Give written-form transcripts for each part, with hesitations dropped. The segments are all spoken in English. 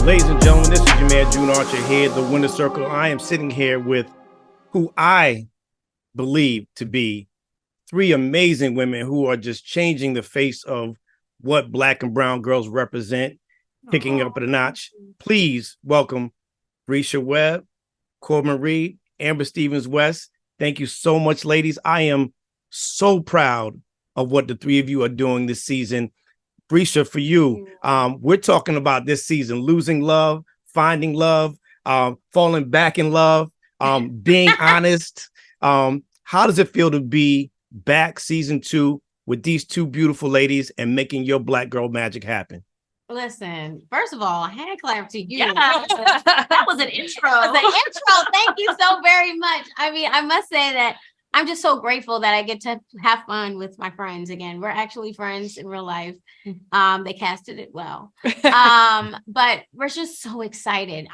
Ladies and gentlemen, this is your man June Archer here, the Winner Circle. I am sitting here with who I believe to be three amazing women who are just changing the face of what Black and brown girls represent, picking up a notch. Please welcome Bresha Webb, Corbin Reid, Amber Stevens-West. Thank you so much, ladies. I am so proud of what the three of you are doing this season. Bresha, for you, we're talking about this season, losing love, finding love, falling back in love, being honest. How does it feel to be back season 2 with these two beautiful ladies and making your Black girl magic happen? Listen, first of all, hand clap to you. Yeah. That was an intro. That was an intro. Thank you so very much. I mean, I must say that I'm just so grateful that I get to have fun with my friends again. We're actually friends in real life. They casted it well. But we're just so excited.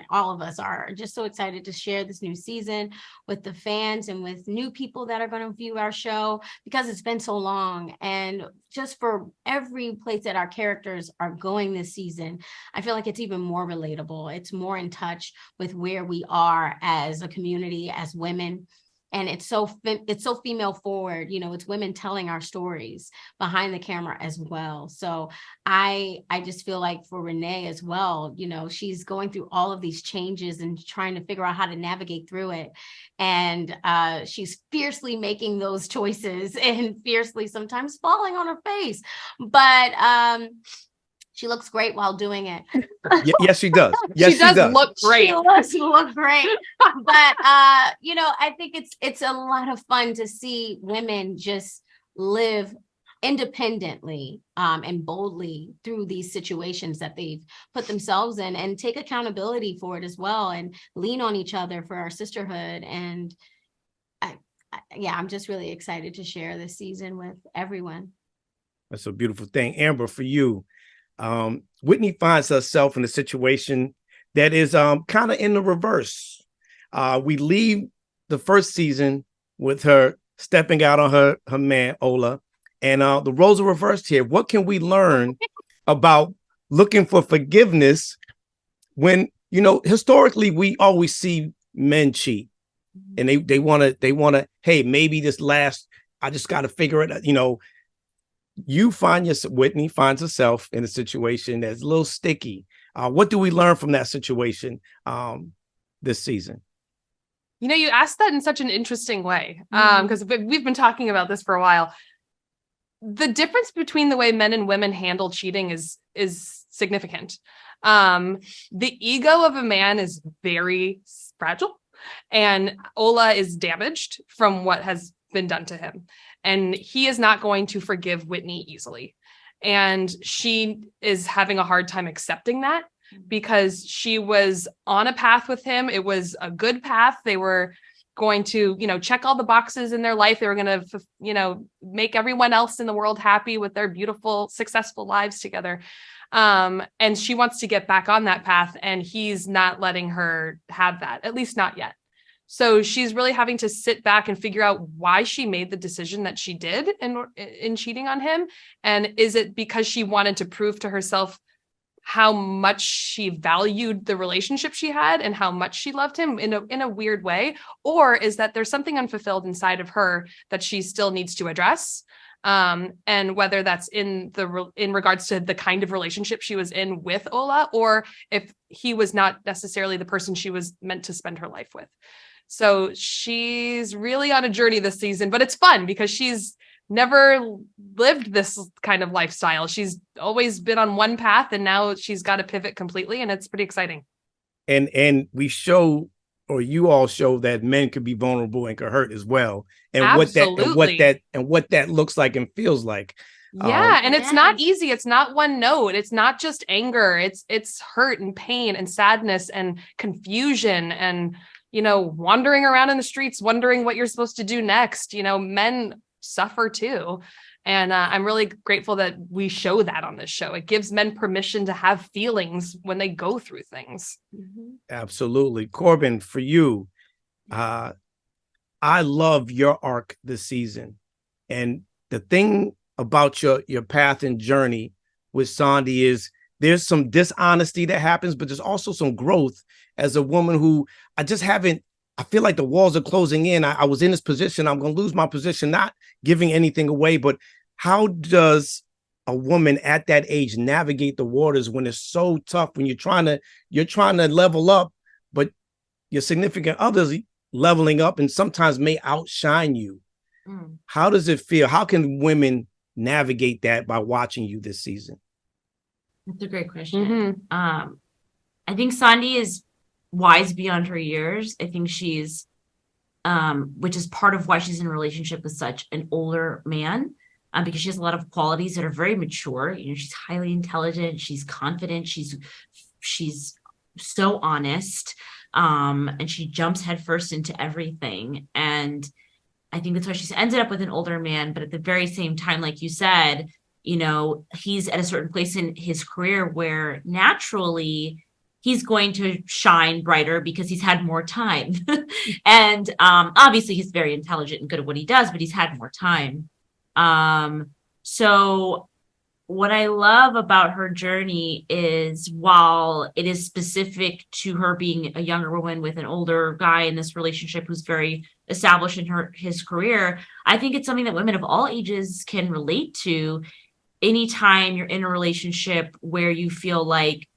All of us are just so excited to share this new season with the fans and with new people that are going to view our show because it's been so long. And just for every place that our characters are going this season, I feel like it's even more relatable. It's more in touch with where we are as a community, as women. And it's so female forward, it's women telling our stories behind the camera as well. So I just feel like for Renee as well, she's going through all of these changes and trying to figure out how to navigate through it. And she's fiercely making those choices and fiercely sometimes falling on her face. But she looks great while doing it. Yes, she does. Yes, she does look great. She look great. But I think it's a lot of fun to see women just live independently and boldly through these situations that they've put themselves in and take accountability for it as well and lean on each other for our sisterhood. And I'm just really excited to share this season with everyone. That's a beautiful thing. Amber, for you, Whitney finds herself in a situation that is kind of in the reverse. We leave the first season with her stepping out on her man, Ola, and the roles are reversed here. What can we learn about looking for forgiveness when, historically we always see men cheat and they want to, hey, maybe this last, I just got to figure it out, Whitney finds herself in a situation that's a little sticky. What do we learn from that situation this season? You asked that in such an interesting way because we've been talking about this for a while. The difference between the way men and women handle cheating is significant. The ego of a man is very fragile, and Ola is damaged from what has been done to him. And he is not going to forgive Whitney easily. And she is having a hard time accepting that because she was on a path with him. It was a good path. They were going to, check all the boxes in their life. They were going to, make everyone else in the world happy with their beautiful, successful lives together. And she wants to get back on that path. And he's not letting her have that, at least not yet. So she's really having to sit back and figure out why she made the decision that she did in cheating on him. And is it because she wanted to prove to herself how much she valued the relationship she had and how much she loved him in a weird way? Or is that there's something unfulfilled inside of her that she still needs to address? And whether that's in regards to the kind of relationship she was in with Ola, or if he was not necessarily the person she was meant to spend her life with. So she's really on a journey this season, but it's fun because she's never lived this kind of lifestyle. She's always been on one path and now she's got to pivot completely, and it's pretty exciting. And we show, or you all show, that men could be vulnerable and could hurt as well. And Absolutely. what that looks like and feels like. Yeah. And it's not easy. It's not one note. It's not just anger. It's hurt and pain and sadness and confusion and wandering around in the streets, wondering what you're supposed to do next. Men suffer too. And I'm really grateful that we show that on this show. It gives men permission to have feelings when they go through things. Absolutely. Corbin, for you, I love your arc this season. And the thing about your path and journey with Sandy is there's some dishonesty that happens, but there's also some growth as a woman who I feel like the walls are closing in. I was in this position. I'm going to lose my position, not giving anything away, but how does a woman at that age navigate the waters when it's so tough, when you're trying to level up, but your significant others leveling up and sometimes may outshine you? How does it feel? How can women navigate that by watching you this season? That's a great question. I think Sandy is wise beyond her years. I think she's, which is part of why she's in a relationship with such an older man, because she has a lot of qualities that are very mature. You know, she's highly intelligent, she's confident, she's so honest, and she jumps headfirst into everything. And I think that's why she's ended up with an older man. But at the very same time, like you said, you know, he's at a certain place in his career where naturally he's going to shine brighter because he's had more time. And obviously he's very intelligent and good at what he does, but he's had more time. So what I love about her journey is, while it is specific to her being a younger woman with an older guy in this relationship who's very established in his career, I think it's something that women of all ages can relate to. Anytime you're in a relationship where you feel like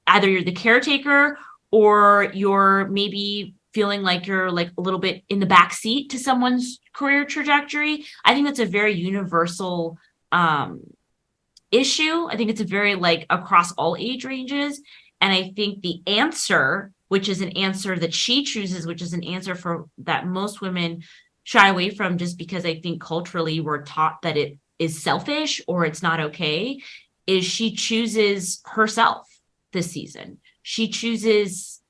either you're the caretaker or you're maybe feeling like you're like a little bit in the back seat to someone's career trajectory, I think that's a very universal issue. I think it's a very like across all age ranges. And I think the answer, which is an answer that she chooses, which is an answer for that most women shy away from, just because I think culturally we're taught that it is selfish or it's not okay, is she chooses herself this season. She chooses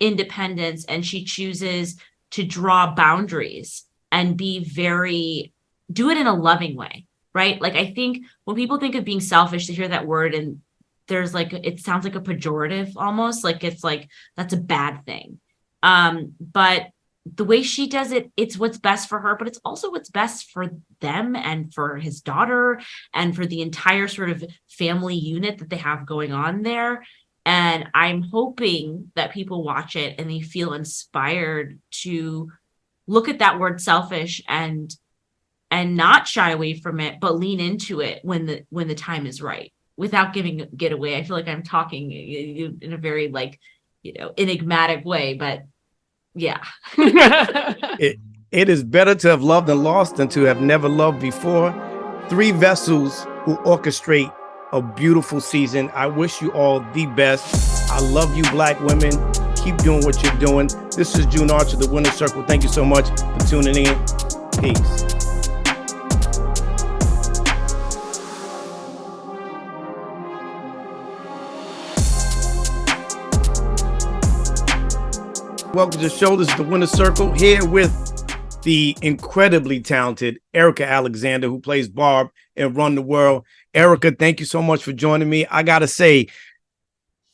independence, and she chooses to draw boundaries and do it in a loving way, right? Like, I think when people think of being selfish, they hear that word and there's like, it sounds like a pejorative almost, like it's like, that's a bad thing. But the way she does it, it's what's best for her, but it's also what's best for them and for his daughter and for the entire sort of family unit that they have going on there. And I'm hoping that people watch it and they feel inspired to look at that word selfish and not shy away from it, but lean into it when the time is right, without giving it away. I feel like I'm talking in a very like, enigmatic way, but yeah. It is better to have loved and lost than to have never loved before. Three vessels who orchestrate a beautiful season. I wish you all the best. I love you, Black women. Keep doing what you're doing. This is June Archer, the Winner's Circle. Thank you so much for tuning in. Peace. Welcome to the show. This is the Winner's Circle, here with the incredibly talented Erika Alexander, who plays Barb in Run the World. Erika, thank you so much for joining me. I gotta say,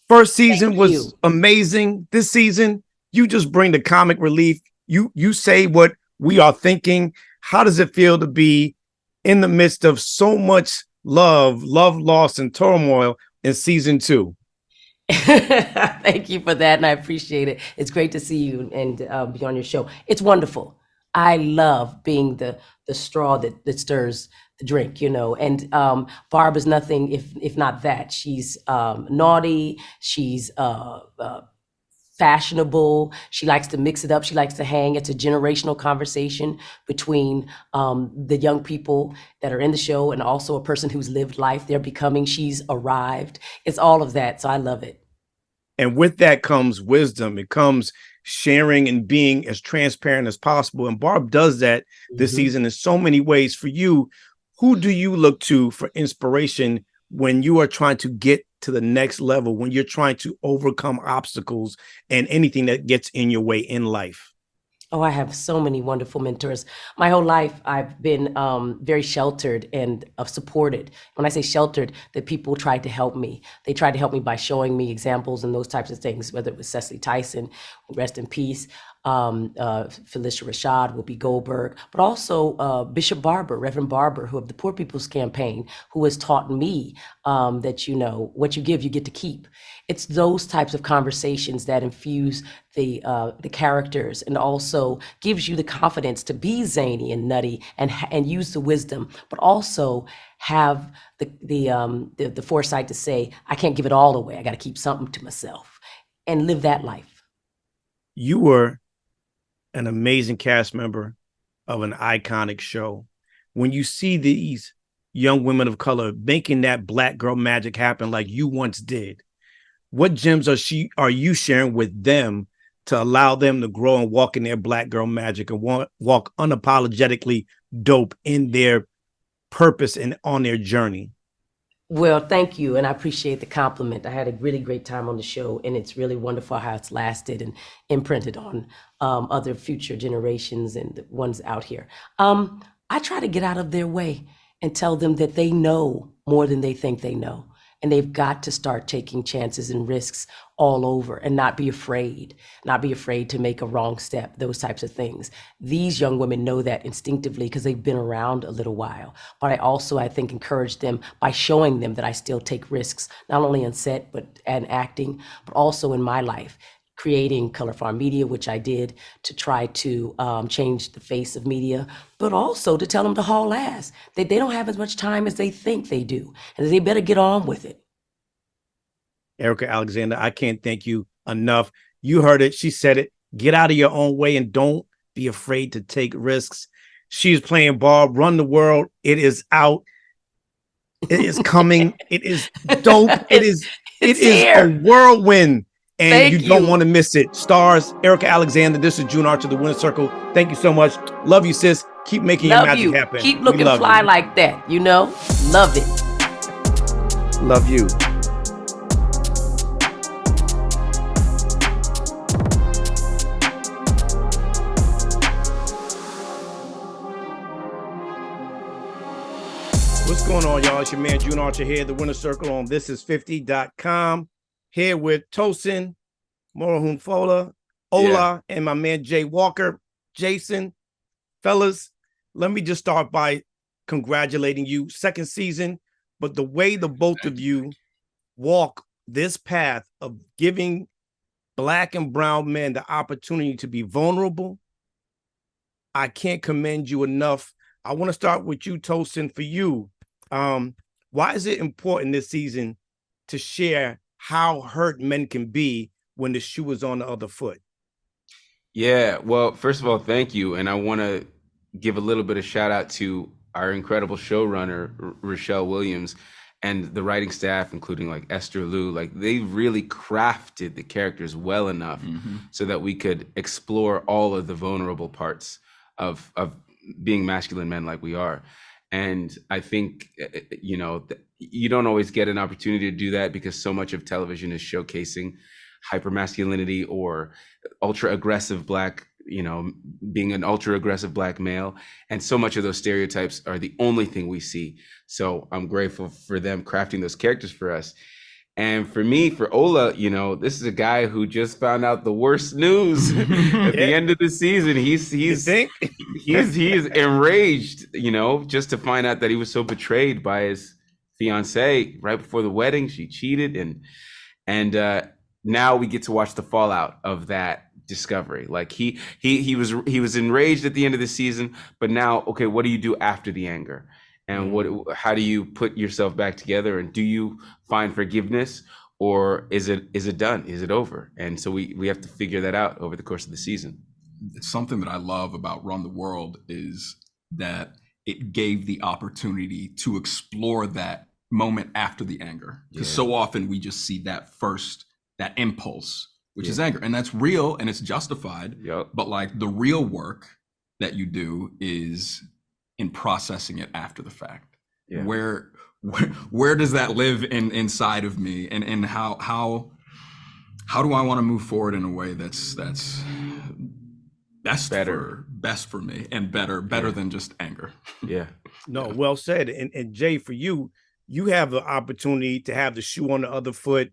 first season was amazing. This season, you just bring the comic relief. You say what we are thinking. How does it feel to be in the midst of so much love, loss, and turmoil in season 2? Thank you for that, and I appreciate it. It's great to see you and be on your show. It's wonderful. I love being the straw that stirs the drink, and Barb is nothing if not that. She's naughty, she's fashionable, she likes to mix it up, she likes to hang. It's a generational conversation between the young people that are in the show and also a person who's lived life. She's arrived. It's all of that, so I love it. And with that comes wisdom. It comes sharing and being as transparent as possible. And Barb does that this season in so many ways. For you, who do you look to for inspiration when you are trying to get to the next level, when you're trying to overcome obstacles and anything that gets in your way in life? Oh, I have so many wonderful mentors. My whole life, I've been very sheltered and supported. When I say sheltered, that people tried to help me. They tried to help me by showing me examples and those types of things, whether it was Cecily Tyson, rest in peace, Felicia Rashad, Whoopi Goldberg, but also Bishop Barber, Reverend Barber, who of the Poor People's Campaign, who has taught me that, you know, what you give, you get to keep. It's those types of conversations that infuse the characters and also gives you the confidence to be zany and nutty and use the wisdom, but also have the foresight to say, I can't give it all away. I got to keep something to myself and live that life. You were an amazing cast member of an iconic show. When you see these young women of color making that Black girl magic happen like you once did, what gems are you sharing with them to allow them to grow and walk in their Black girl magic and walk unapologetically dope in their purpose and on their journey? Well, thank you. And I appreciate the compliment. I had a really great time on the show, and it's really wonderful how it's lasted and imprinted on other future generations and the ones out here. I try to get out of their way and tell them that they know more than they think they know. And they've got to start taking chances and risks all over and not be afraid to make a wrong step, those types of things. These young women know that instinctively because they've been around a little while. But I think, encourage them by showing them that I still take risks, not only on set, and acting, but also in my life. Creating Color Farm Media, which I did to try to change the face of media, but also to tell them to haul ass, that they don't have as much time as they think they do, and that they better get on with it. Erika Alexander, I can't thank you enough. You heard it. She said it. Get out of your own way and don't be afraid to take risks. She's playing Barb. Run the World. It is out. It is coming. It is dope. It is a whirlwind. And you don't want to miss it. Stars, Erika Alexander. This is June Archer, The Winner Circle. Thank you so much. Love you, sis. Keep making your magic happen. Keep looking fly like that, you know? Love it. Love you. What's going on, y'all? It's your man, June Archer here, The Winner Circle on thisis50.com. Here with Tosin Morohunfola, Ola, and my man Jay Walker. Jason, fellas, let me just start by congratulating you. Second season, but the way the both of you walk this path of giving Black and brown men the opportunity to be vulnerable, I can't commend you enough. I want to start with you, Tosin, for you. Why is it important this season to share how hurt men can be when the shoe is on the other foot? Yeah, well, first of all, thank you. And I want to give a little bit of shout out to our incredible showrunner, Rochelle Williams, and the writing staff, including like Esther Liu. Like, they really crafted the characters well enough so that we could explore all of the vulnerable parts of being masculine men like we are. And I think, you know, you don't always get an opportunity to do that because so much of television is showcasing hypermasculinity or ultra aggressive Black, you know, being an ultra aggressive Black male. And so much of those stereotypes are the only thing we see. So I'm grateful for them crafting those characters for us. And for me, for Ola, you know, this is a guy who just found out the worst news at the end of the season. He's enraged, you know, just to find out that he was so betrayed by his fiancée right before the wedding. She cheated, and now we get to watch the fallout of that discovery. Like he was enraged at the end of the season, but now, okay, what do you do after the anger? And how do you put yourself back together? And do you find forgiveness, or is it done? Is it over? And so we have to figure that out over the course of the season. Something that I love about Run the World is that it gave the opportunity to explore that moment after the anger. Because so often we just see that impulse, which is anger. And that's real and it's justified. But like the real work that you do is in processing it after the fact. Where does that live inside of me, and how do I want to move forward in a way that's best for me and better than just anger? No, well said. And Jay, for you, you have the opportunity to have the shoe on the other foot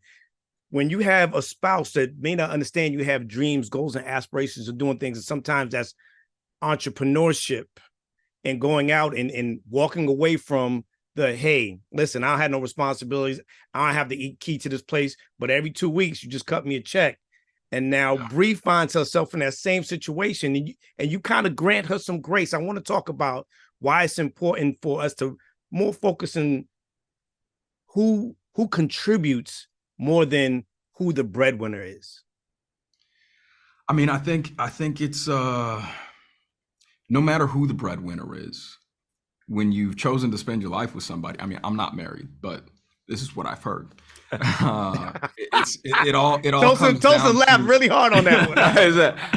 when you have a spouse that may not understand you have dreams, goals, and aspirations of doing things, and sometimes that's entrepreneurship and going out and walking away from the, hey, listen, I don't have no responsibilities. I don't have the key to this place, but every 2 weeks you just cut me a check. And now Bree finds herself in that same situation, and you kind of grant her some grace. I want to talk about why it's important for us to more focus on who contributes more than who the breadwinner is. I mean, I think it's no matter who the breadwinner is, when you've chosen to spend your life with somebody. I mean, I'm not married, but this is what I've heard. It all comes down Tosin laughed to, really hard on that one.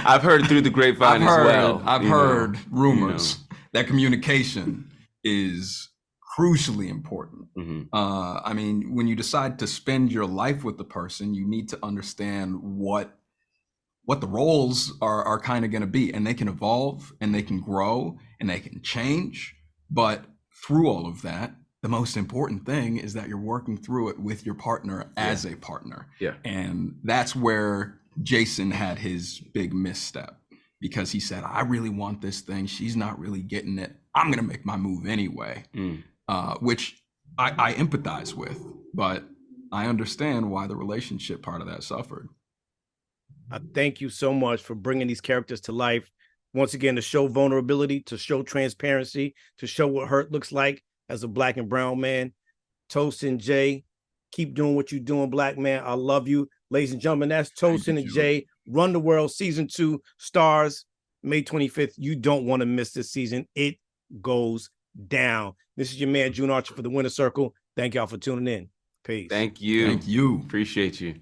I've heard through the grapevine as well. I've heard rumors that communication is crucially important. I mean, when you decide to spend your life with the person, you need to understand what the roles are kind of going to be, and they can evolve and they can grow and they can change. But through all of that, the most important thing is that you're working through it with your partner as a partner. Yeah. And that's where Jason had his big misstep, because he said, I really want this thing. She's not really getting it. I'm going to make my move anyway, which I empathize with, but I understand why the relationship part of that suffered. I thank you so much for bringing these characters to life. Once again, to show vulnerability, to show transparency, to show what hurt looks like as a Black and brown man. Tosin, Jay, keep doing what you're doing, Black man. I love you. Ladies and gentlemen, that's Tosin and Jay. Run the World Season 2 stars May 25th. You don't want to miss this season. It goes down. This is your man, June Archer, for the Winner Circle. Thank y'all for tuning in. Peace. Thank you. Thank you. Appreciate you.